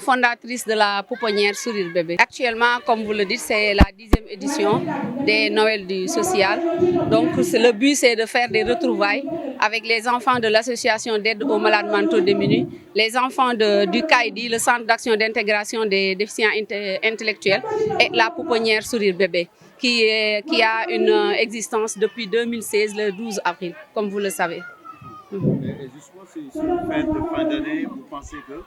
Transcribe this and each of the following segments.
fondatrice de la pouponnière Sourire Bébé. Actuellement, comme vous le dites, c'est la 10e édition des Noëls du social. Donc le but, c'est de faire des retrouvailles avec les enfants de l'association d'aide aux malades mentaux démunis, les enfants du CAIDI, le Centre d'action d'intégration des déficients intellectuels, et la pouponnière Sourire Bébé, qui a une existence depuis 2016, le 12 avril, comme vous le savez. Et justement, sur une fête de fin d'année, vous pensez que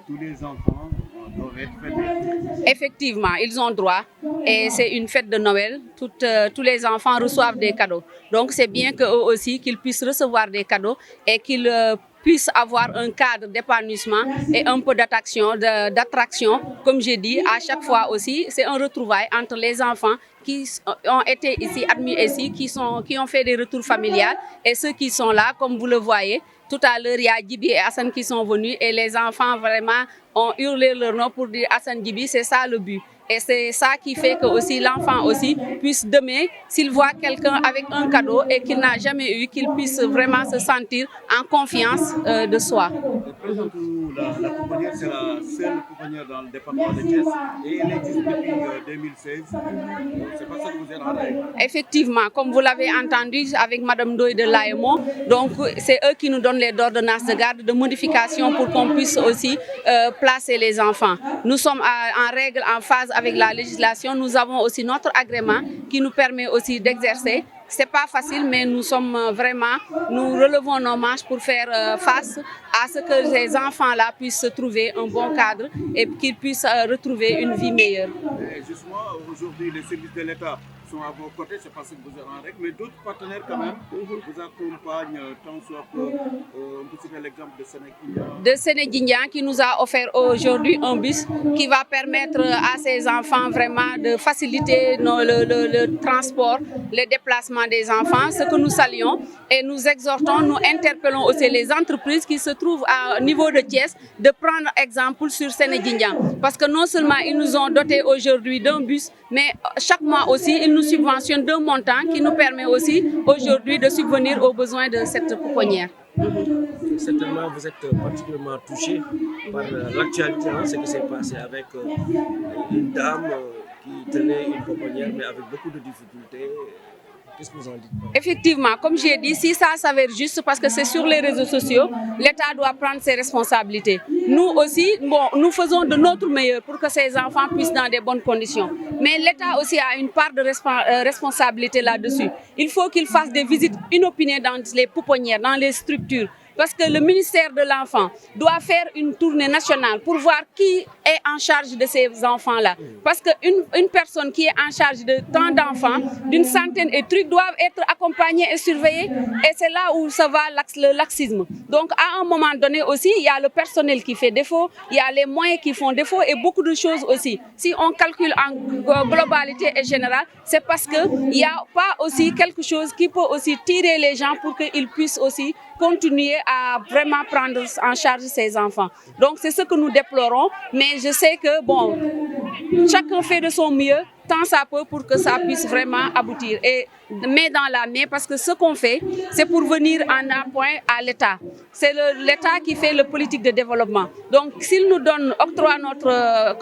tous les enfants doivent être fêtés? Effectivement, ils ont droit et c'est une fête de Noël. Tous les enfants reçoivent des cadeaux. Donc c'est bien qu'eux aussi, qu'ils puissent recevoir des cadeaux et qu'ils puissent avoir un cadre d'épanouissement et un peu d'attraction. Comme j'ai dit, à chaque fois aussi, c'est un retrouvaille entre les enfants qui ont été ici, admis ici, qui ont fait des retours familiales et ceux qui sont là, comme vous le voyez. Tout à l'heure, il y a Djibi et Hassan qui sont venus et les enfants vraiment ont hurlé leur nom pour dire Hassan Djibi, c'est ça le but. Et c'est ça qui fait que aussi l'enfant aussi puisse demain, s'il voit quelqu'un avec un cadeau et qu'il n'a jamais eu, qu'il puisse vraiment se sentir en confiance de soi. La pouponnière, c'est la seule pouponnière dans le département de Thiès et elle existe depuis 2016. C'est pas ça que vous êtes en règle. Effectivement, comme vous l'avez entendu avec Madame Doy de l'AMO, donc c'est eux qui nous donnent les ordonnances de garde, de modification pour qu'on puisse aussi placer les enfants. Nous sommes en règle, en phase avec la législation. Nous avons aussi notre agrément qui nous permet aussi d'exercer. C'est pas facile, mais nous relevons nos manches pour faire face à ce que ces enfants-là puissent se trouver un bon cadre et qu'ils puissent retrouver une vie meilleure. Et justement, aujourd'hui, les services de l'État sont à vos côtés, c'est parce que vous êtes en règle, mais d'autres partenaires quand même vous accompagnent tant soit peu. On peut citer l'exemple de Sénéguindian. De Sénéguindian qui nous a offert aujourd'hui un bus qui va permettre à ces enfants vraiment de faciliter le transport, les déplacements des enfants, ce que nous saluons et nous exhortons, nous interpellons aussi les entreprises qui se trouvent au niveau de Thiès de prendre exemple sur Sénéguindian. Parce que non seulement ils nous ont doté aujourd'hui d'un bus, mais chaque mois aussi ils nous subventionnent d'un montant qui nous permet aussi aujourd'hui de subvenir aux besoins de cette pouponnière. Certainement, vous êtes particulièrement touché par l'actualité, ce qui s'est passé avec une dame qui tenait une pouponnière, mais avec beaucoup de difficultés. Qu'est-ce que vous en dites? Effectivement, comme j'ai dit, si ça s'avère juste, parce que c'est sur les réseaux sociaux, l'État doit prendre ses responsabilités. Nous aussi, nous faisons de notre meilleur pour que ces enfants puissent dans des bonnes conditions. Mais l'État aussi a une part de responsabilité là-dessus. Il faut qu'il fasse des visites inopinées dans les pouponnières, dans les structures. Parce que le ministère de l'Enfant doit faire une tournée nationale pour voir qui est en charge de ces enfants-là. Parce qu'une personne qui est en charge de tant d'enfants, d'une centaine et trucs, doivent être accompagnés et surveillés. Et c'est là où ça va le laxisme. Donc à un moment donné aussi, il y a le personnel qui fait défaut, il y a les moyens qui font défaut et beaucoup de choses aussi. Si on calcule en globalité et générale, c'est parce qu'il n'y a pas aussi quelque chose qui peut aussi tirer les gens pour qu'ils puissent aussi continuer à vraiment prendre en charge ces enfants. Donc c'est ce que nous déplorons, mais je sais que chacun fait de son mieux, tant ça peut pour que ça puisse vraiment aboutir. Et main dans la main, parce que ce qu'on fait, c'est pour venir en appoint à l'État. C'est l'État qui fait la politique de développement. Donc s'il nous octroie notre,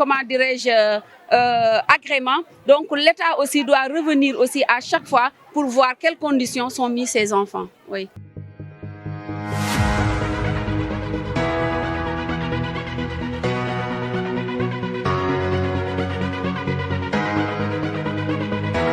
agrément, donc l'État aussi doit revenir aussi à chaque fois pour voir quelles conditions sont mises ces enfants. Oui.